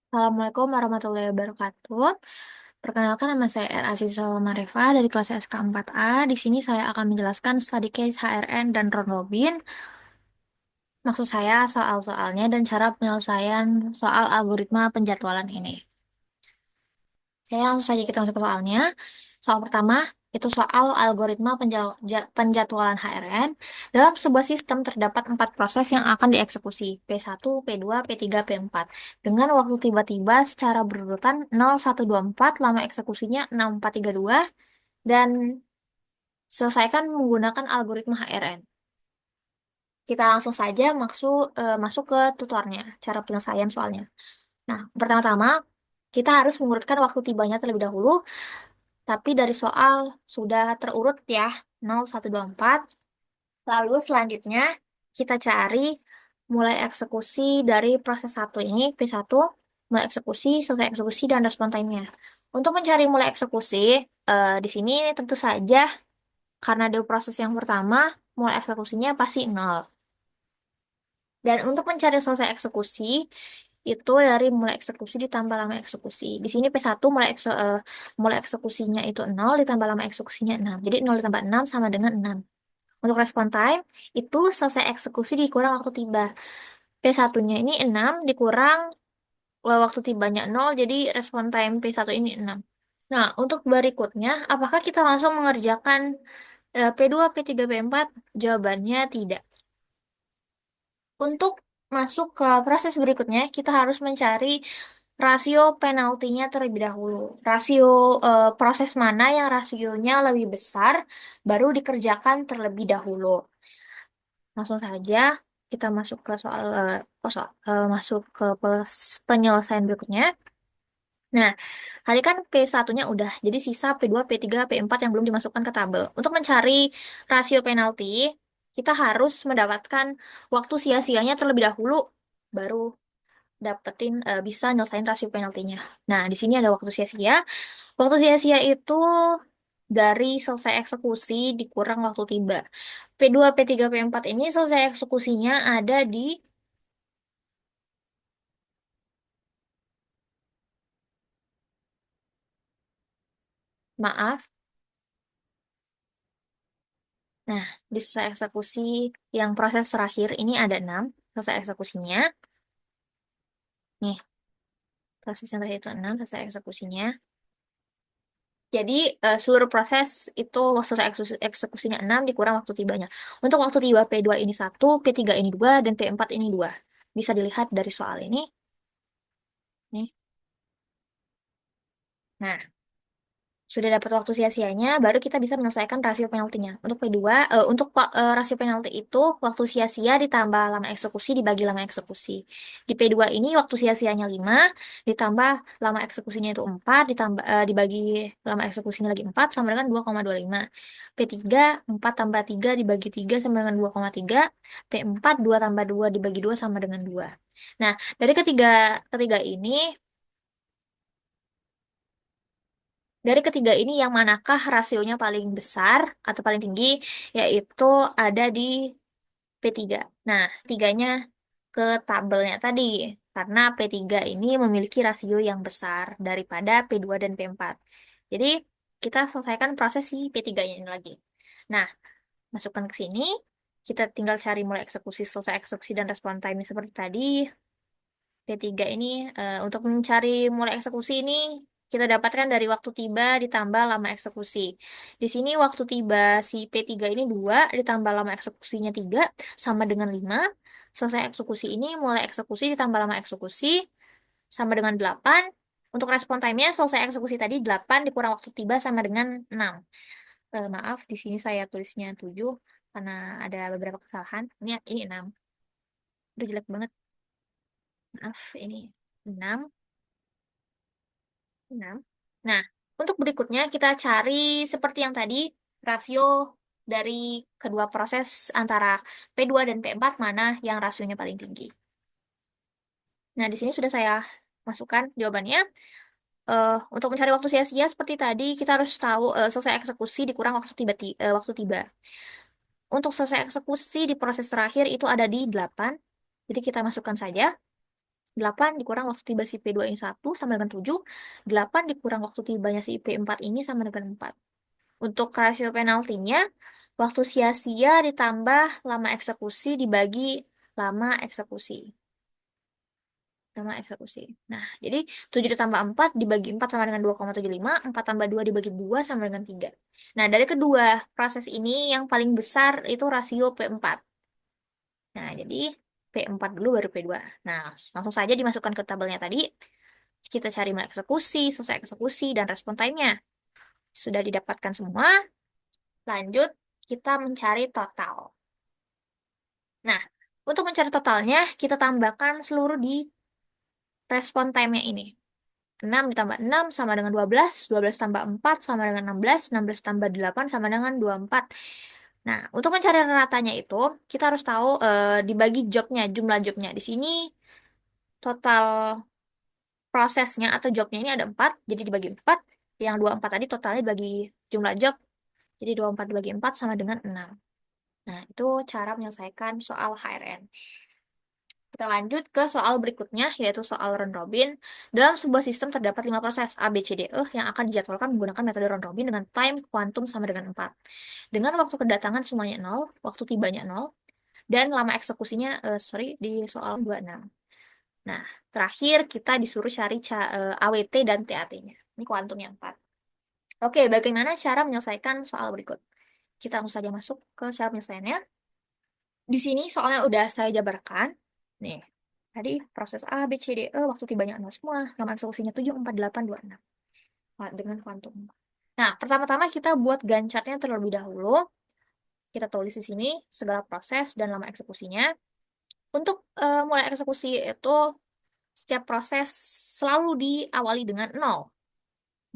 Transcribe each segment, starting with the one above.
Assalamualaikum warahmatullahi wabarakatuh. Perkenalkan, nama saya R. Aziza Marefa dari kelas SK4A. Di sini saya akan menjelaskan study case HRN dan round robin. Maksud saya soal-soalnya dan cara penyelesaian soal algoritma penjadwalan ini. Oke, langsung saja kita masuk ke soalnya. Soal pertama, itu soal algoritma penjadwalan HRN. Dalam sebuah sistem terdapat 4 proses yang akan dieksekusi, P1, P2, P3, P4. Dengan waktu tiba-tiba secara berurutan 0124, lama eksekusinya 6432, dan selesaikan menggunakan algoritma HRN. Kita langsung saja masuk ke tutornya, cara penyelesaian soalnya. Nah, pertama-tama, kita harus mengurutkan waktu tibanya terlebih dahulu. Tapi dari soal sudah terurut ya, 0124. Lalu selanjutnya kita cari mulai eksekusi dari proses satu ini, P1, mulai eksekusi, selesai eksekusi, dan respon time-nya. Untuk mencari mulai eksekusi, di sini tentu saja karena di proses yang pertama, mulai eksekusinya pasti 0. Dan untuk mencari selesai eksekusi, itu dari mulai eksekusi ditambah lama eksekusi. Di sini P1 mulai eksekusinya itu 0 ditambah lama eksekusinya 6. Jadi 0 ditambah 6 sama dengan 6. Untuk respon time, itu selesai eksekusi dikurang waktu tiba. P1-nya ini 6 dikurang waktu tibanya 0, jadi respon time P1 ini 6. Nah, untuk berikutnya, apakah kita langsung mengerjakan P2, P3, P4? Jawabannya tidak. Untuk masuk ke proses berikutnya, kita harus mencari rasio penaltinya terlebih dahulu. Rasio proses mana yang rasionya lebih besar, baru dikerjakan terlebih dahulu. Langsung saja kita masuk ke masuk ke penyelesaian berikutnya. Nah, tadi kan P1-nya udah, jadi sisa P2, P3, P4 yang belum dimasukkan ke tabel. Untuk mencari rasio penalti, kita harus mendapatkan waktu sia-sianya terlebih dahulu, baru bisa nyelesain rasio penaltinya. Nah, di sini ada waktu sia-sia. Waktu sia-sia itu dari selesai eksekusi dikurang waktu tiba. P2, P3, P4 ini selesai eksekusinya ada di, maaf, nah, di selesai eksekusi yang proses terakhir ini ada 6 selesai eksekusinya. Nih, proses yang terakhir itu 6 selesai eksekusinya. Jadi, seluruh proses itu selesai eksekusinya 6 dikurang waktu tibanya. Untuk waktu tiba P2 ini 1, P3 ini 2, dan P4 ini 2. Bisa dilihat dari soal ini. Nih. Nah, sudah dapat waktu sia-sianya, baru kita bisa menyelesaikan rasio penaltinya. Untuk P2, rasio penalti itu waktu sia-sia ditambah lama eksekusi dibagi lama eksekusi. Di P2 ini waktu sia-sianya 5, ditambah lama eksekusinya itu 4, dibagi lama eksekusinya lagi 4, sama dengan 2,25. P3, 4 tambah 3 dibagi 3 sama dengan 2,3. P4, 2 tambah 2 dibagi 2 sama dengan 2. Nah, dari ketiga ketiga ini, Dari ketiga ini yang manakah rasionya paling besar atau paling tinggi? Yaitu ada di P3. Nah, tiganya ke tabelnya tadi. Karena P3 ini memiliki rasio yang besar daripada P2 dan P4. Jadi, kita selesaikan proses si P3-nya ini lagi. Nah, masukkan ke sini. Kita tinggal cari mulai eksekusi, selesai eksekusi, dan respon time seperti tadi. P3 ini, untuk mencari mulai eksekusi ini, kita dapatkan dari waktu tiba ditambah lama eksekusi. Di sini waktu tiba si P3 ini 2 ditambah lama eksekusinya 3 sama dengan 5. Selesai eksekusi ini mulai eksekusi ditambah lama eksekusi sama dengan 8. Untuk respon time-nya selesai eksekusi tadi 8 dikurang waktu tiba sama dengan 6. Maaf, di sini saya tulisnya 7 karena ada beberapa kesalahan. Ini 6. Udah jelek banget. Maaf, ini 6. 6. Nah, untuk berikutnya kita cari seperti yang tadi, rasio dari kedua proses antara P2 dan P4 mana yang rasionya paling tinggi. Nah, di sini sudah saya masukkan jawabannya. Untuk mencari waktu sia-sia seperti tadi, kita harus tahu selesai eksekusi dikurang waktu tiba. Untuk selesai eksekusi di proses terakhir itu ada di 8. Jadi kita masukkan saja. 8 dikurang waktu tiba si P2 ini 1 sama dengan 7. 8 dikurang waktu tibanya si P4 ini sama dengan 4. Untuk rasio penaltinya, waktu sia-sia ditambah lama eksekusi dibagi lama eksekusi. Lama eksekusi. Nah, jadi 7 ditambah 4 dibagi 4 sama dengan 2,75. 4 tambah 2 dibagi 2 sama dengan 3. Nah, dari kedua proses ini yang paling besar itu rasio P4. Nah, jadi P4 dulu baru P2. Nah, langsung saja dimasukkan ke tabelnya tadi. Kita cari mulai eksekusi, selesai eksekusi, dan respon time-nya. Sudah didapatkan semua, lanjut kita mencari total. Nah, untuk mencari totalnya, kita tambahkan seluruh di respon time-nya ini. 6 ditambah 6 sama dengan 12, 12 tambah 4 sama dengan 16, 16 tambah 8 sama dengan 24. Nah, untuk mencari ratanya itu, kita harus tahu dibagi jobnya, jumlah jobnya. Di sini total prosesnya atau jobnya ini ada 4, jadi dibagi 4. Yang 24 tadi totalnya dibagi jumlah job, jadi 24 dibagi 4 sama dengan 6. Nah, itu cara menyelesaikan soal HRN. Kita lanjut ke soal berikutnya, yaitu soal round robin. Dalam sebuah sistem terdapat 5 proses A, B, C, D, E yang akan dijadwalkan menggunakan metode round robin dengan time kuantum sama dengan 4. Dengan waktu kedatangan semuanya 0, waktu tibanya 0, dan lama eksekusinya, di soal 26. Nah, terakhir kita disuruh cari AWT dan TAT-nya. Ini kuantumnya 4. Oke, bagaimana cara menyelesaikan soal berikut? Kita langsung saja masuk ke cara penyelesaiannya. Di sini soalnya udah saya jabarkan. Nih, tadi proses A, B, C, D, E, waktu tibanya 0 semua. Lama eksekusinya 7, 4, 8, 2, 6. Nah, dengan kuantum. Nah, pertama-tama kita buat gancarnya terlebih dahulu. Kita tulis di sini segala proses dan lama eksekusinya. Untuk mulai eksekusi itu, setiap proses selalu diawali dengan 0.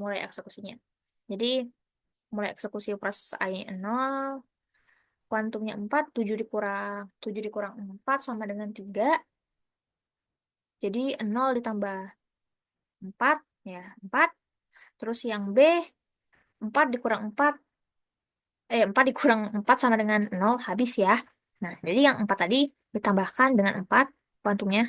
Mulai eksekusinya. Jadi, mulai eksekusi proses A-nya 0, kuantumnya 4, 7 dikurang 4 sama dengan 3. Jadi 0 ditambah 4, ya 4. Terus yang B, 4 dikurang 4, 4 dikurang 4 sama dengan 0, habis ya. Nah, jadi yang 4 tadi ditambahkan dengan 4, kuantumnya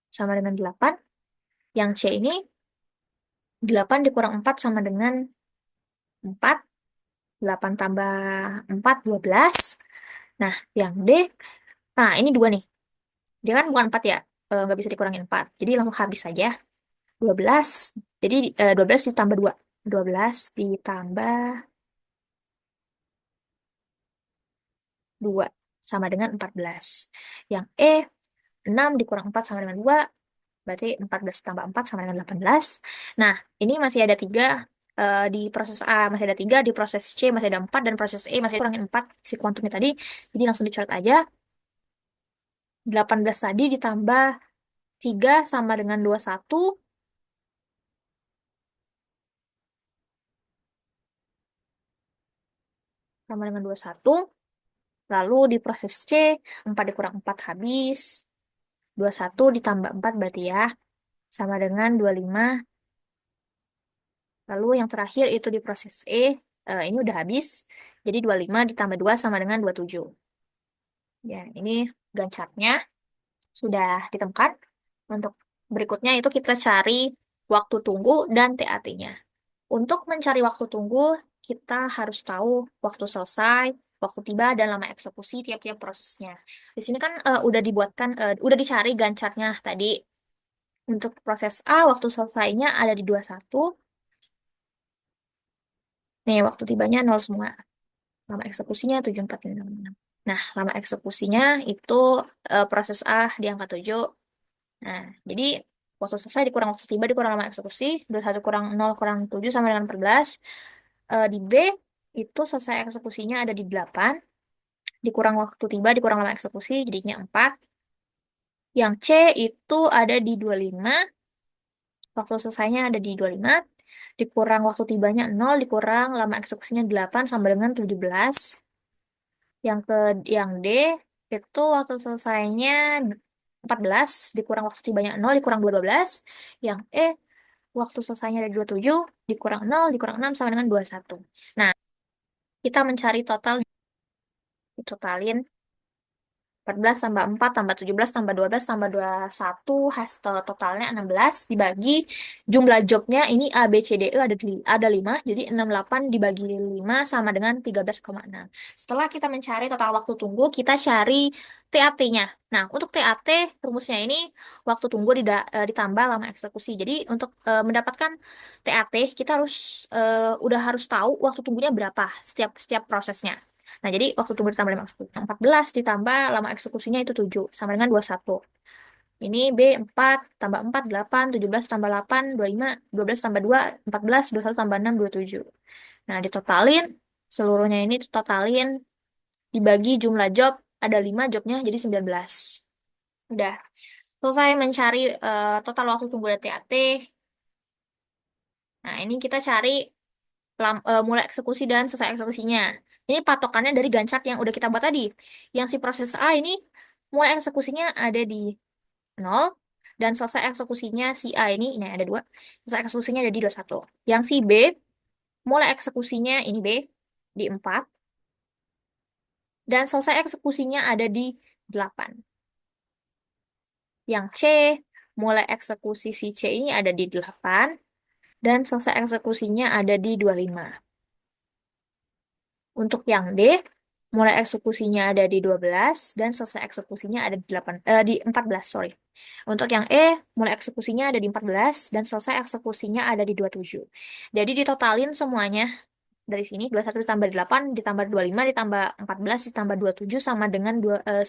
sama dengan 8. Yang C ini, 8 dikurang 4 sama dengan 4. 8 tambah 4, 12. Nah, yang D, nah ini 2 nih. Dia kan bukan 4 ya, nggak bisa dikurangin 4. Jadi langsung habis saja. 12. Jadi 12 ditambah 2. 12 ditambah 2 sama dengan 14. Yang E, 6 dikurang 4 sama dengan 2, berarti 14 tambah 4 sama dengan 18. Nah, ini masih ada 3 di proses A, masih ada 3, di proses C masih ada 4, dan proses E masih kurangin 4 si kuantumnya tadi. Jadi langsung dicoret aja. 18 tadi ditambah 3 sama dengan 21, sama dengan 21. Lalu di proses C, 4 dikurang 4 habis. 21 ditambah 4 berarti ya, sama dengan 25. Lalu yang terakhir itu di proses E, ini udah habis. Jadi 25 ditambah 2 sama dengan 27. Ya, ini gancarnya sudah ditemukan. Untuk berikutnya itu kita cari waktu tunggu dan TAT-nya. Untuk mencari waktu tunggu, kita harus tahu waktu selesai, waktu tiba, dan lama eksekusi tiap-tiap prosesnya. Di sini kan udah dicari gancarnya tadi. Untuk proses A, waktu selesainya ada di 21. Nih, waktu tibanya 0 semua. Lama eksekusinya 7, 4, 5, 6, 6. Nah, lama eksekusinya itu proses A di angka 7. Nah, jadi waktu selesai dikurang waktu tiba dikurang lama eksekusi, 21 kurang 0 kurang 7 sama dengan 14. Di B, itu selesai eksekusinya ada di 8. Dikurang waktu tiba dikurang lama eksekusi, jadinya 4. Yang C itu ada di 25. Waktu selesainya ada di 25. Dikurang waktu tibanya 0, dikurang lama eksekusinya 8 sama dengan 17. Yang ke yang D itu waktu selesainya 14, dikurang waktu tibanya 0, dikurang 12. Yang E, waktu selesainya ada 27, dikurang 0, dikurang 6 sama dengan 21. Nah, kita mencari total, ditotalin 14 tambah 4 tambah 17 tambah 12 tambah 21 hasil totalnya 16 dibagi jumlah jobnya ini A, B, C, D, E ada 5 jadi 68 dibagi 5 sama dengan 13,6. Setelah kita mencari total waktu tunggu kita cari TAT-nya. Nah untuk TAT rumusnya ini waktu tunggu ditambah lama eksekusi. Jadi untuk mendapatkan TAT kita udah harus tahu waktu tunggunya berapa setiap setiap prosesnya. Nah, jadi waktu tunggu ditambah 5 eksekusi. 14 ditambah lama eksekusinya itu 7 sama dengan 21. Ini B 4 tambah 4 8, 17 tambah 8, 25, 12 tambah 2, 14, 21 tambah 6, 27. Nah, ditotalin, seluruhnya ini ditotalin, dibagi jumlah job, ada 5 jobnya, jadi 19. Udah, selesai mencari total waktu tunggu dari TAT. Nah, ini kita cari mulai eksekusi dan selesai eksekusinya. Ini patokannya dari Gantt chart yang udah kita buat tadi. Yang si proses A ini mulai eksekusinya ada di 0 dan selesai eksekusinya si A ini ada 2. Selesai eksekusinya ada di 21. Yang si B mulai eksekusinya ini B di 4 dan selesai eksekusinya ada di 8. Yang C mulai eksekusi si C ini ada di 8 dan selesai eksekusinya ada di 25. Untuk yang D, mulai eksekusinya ada di 12 dan selesai eksekusinya ada di 14, sorry. Untuk yang E, mulai eksekusinya ada di 14 dan selesai eksekusinya ada di 27. Jadi ditotalin semuanya dari sini 21 ditambah 8 ditambah 25 ditambah 14 ditambah 27 sama dengan 95.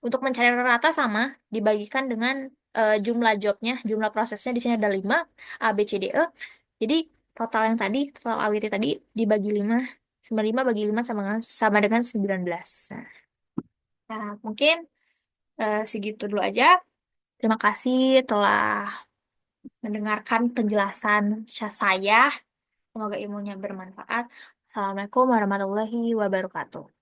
Untuk mencari rata sama dibagikan dengan jumlah jobnya, jumlah prosesnya di sini ada 5 A, B, C, D, E. Jadi total yang tadi, total AWT tadi dibagi 5, 95 bagi 5 sama dengan 19. Nah, mungkin segitu dulu aja. Terima kasih telah mendengarkan penjelasan saya. Semoga ilmunya bermanfaat. Assalamualaikum warahmatullahi wabarakatuh.